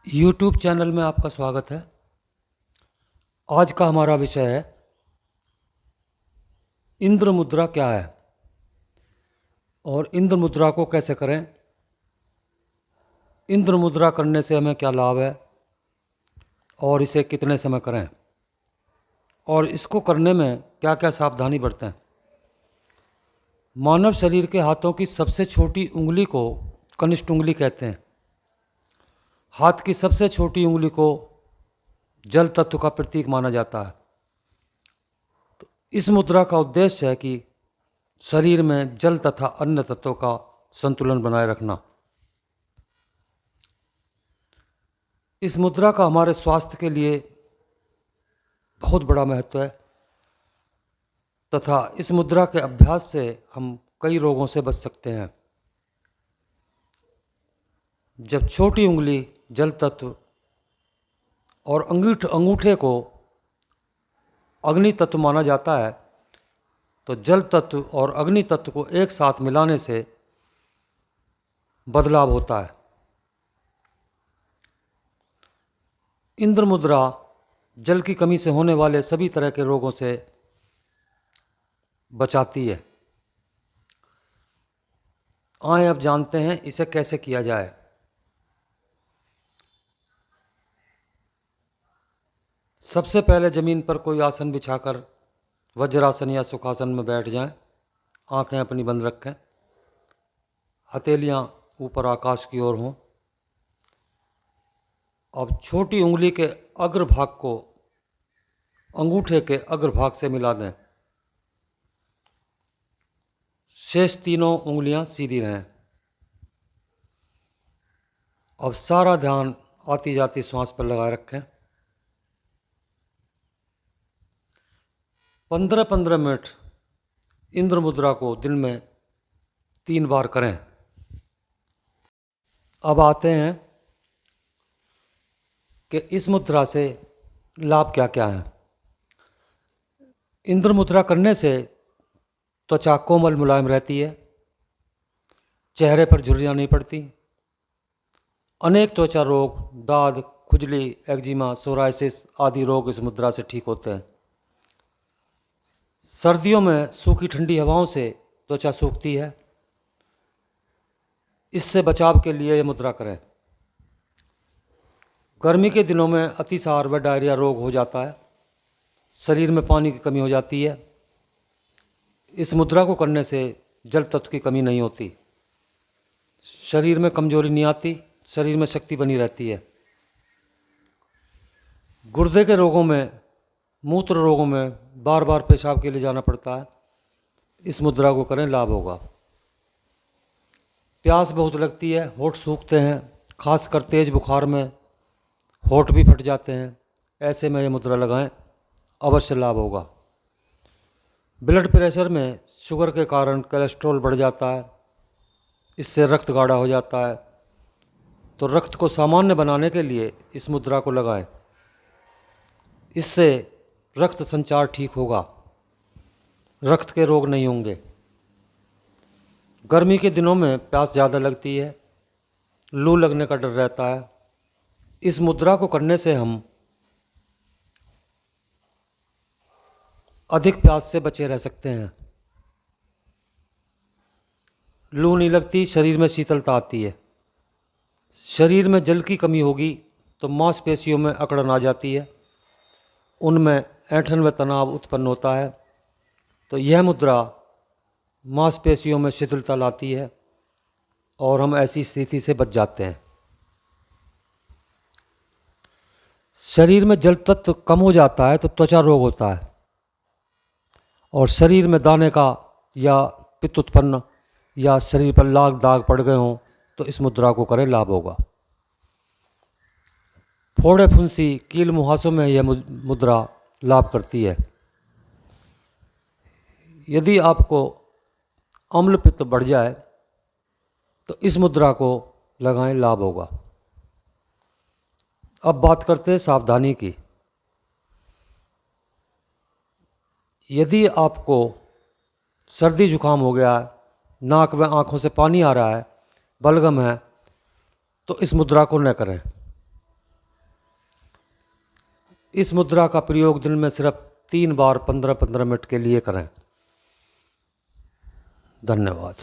YouTube channel में आपका स्वागत है। आज का हमारा विषय है इंद्र मुद्रा क्या है और इंद्र मुद्रा को कैसे करें, इंद्र मुद्रा करने से हमें क्या लाभ है और इसे कितने समय करें और इसको करने में क्या क्या सावधानी बरतें। मानव शरीर के हाथों की सबसे छोटी उंगली को कनिष्ठ उंगली कहते हैं। हाथ की सबसे छोटी उंगली को जल तत्व का प्रतीक माना जाता है। तो इस मुद्रा का उद्देश्य है कि शरीर में जल तथा अन्य तत्वों का संतुलन बनाए रखना। इस मुद्रा का हमारे स्वास्थ्य के लिए बहुत बड़ा महत्व है तथा इस मुद्रा के अभ्यास से हम कई रोगों से बच सकते हैं। जब छोटी उंगली जल तत्व और अंगूठे को अग्नि तत्व माना जाता है, तो जल तत्व और अग्नि तत्व को एक साथ मिलाने से बदलाव होता है। इंद्र मुद्रा जल की कमी से होने वाले सभी तरह के रोगों से बचाती है। आइए अब जानते हैं इसे कैसे किया जाए। सबसे पहले ज़मीन पर कोई आसन बिछाकर वज्रासन या सुखासन में बैठ जाएं। आंखें अपनी बंद रखें, हथेलियां ऊपर आकाश की ओर हों। अब छोटी उंगली के अग्रभाग को अंगूठे के अग्रभाग से मिला दें। शेष तीनों उंगलियां सीधी रहें। अब सारा ध्यान आती जाती श्वास पर लगाए रखें। 15-15 मिनट इंद्र मुद्रा को दिन में 3 बार करें। अब आते हैं कि इस मुद्रा से लाभ क्या क्या है। इंद्र मुद्रा करने से त्वचा कोमल मुलायम रहती है, चेहरे पर झुर्रियाँ नहीं पड़ती। अनेक त्वचा रोग, दाद, खुजली, एक्जिमा, सोराइसिस आदि रोग इस मुद्रा से ठीक होते हैं। सर्दियों में सूखी ठंडी हवाओं से त्वचा सूखती है, इससे बचाव के लिए यह मुद्रा करें। गर्मी के दिनों में अतिसार व डायरिया रोग हो जाता है, शरीर में पानी की कमी हो जाती है। इस मुद्रा को करने से जल तत्व की कमी नहीं होती, शरीर में कमजोरी नहीं आती, शरीर में शक्ति बनी रहती है। गुर्दे के रोगों में, मूत्र रोगों में बार बार पेशाब के लिए जाना पड़ता है, इस मुद्रा को करें, लाभ होगा। प्यास बहुत लगती है, होंठ सूखते हैं, खासकर तेज बुखार में होंठ भी फट जाते हैं, ऐसे में ये मुद्रा लगाएं, अवश्य लाभ होगा। ब्लड प्रेशर में शुगर के कारण कोलेस्ट्रॉल बढ़ जाता है, इससे रक्त गाढ़ा हो जाता है, तो रक्त को सामान्य बनाने के लिए इस मुद्रा को लगाएं। इससे रक्त संचार ठीक होगा, रक्त के रोग नहीं होंगे। गर्मी के दिनों में प्यास ज़्यादा लगती है, लू लगने का डर रहता है। इस मुद्रा को करने से हम अधिक प्यास से बचे रह सकते हैं। लू नहीं लगती, शरीर में शीतलता आती है। शरीर में जल की कमी होगी तो मांसपेशियों में अकड़न आ जाती है, उनमें ऐंठन व तनाव उत्पन्न होता है, तो यह मुद्रा मांसपेशियों में शिथिलता लाती है और हम ऐसी स्थिति से बच जाते हैं। शरीर में जल तत्व कम हो जाता है तो त्वचा रोग होता है और शरीर में दाने का या पित्त उत्पन्न या शरीर पर लाग दाग पड़ गए हों तो इस मुद्रा को करें, लाभ होगा। फोड़े फुंसी, कील मुहासों में यह मुद्रा लाभ करती है। यदि आपको अम्ल पित्त बढ़ जाए तो इस मुद्रा को लगाएं, लाभ होगा। अब बात करते हैं सावधानी की। यदि आपको सर्दी जुकाम हो गया है, नाक व आँखों से पानी आ रहा है, बलगम है, तो इस मुद्रा को न करें। इस मुद्रा का प्रयोग दिन में सिर्फ 3 बार 15-15 मिनट के लिए करें। धन्यवाद।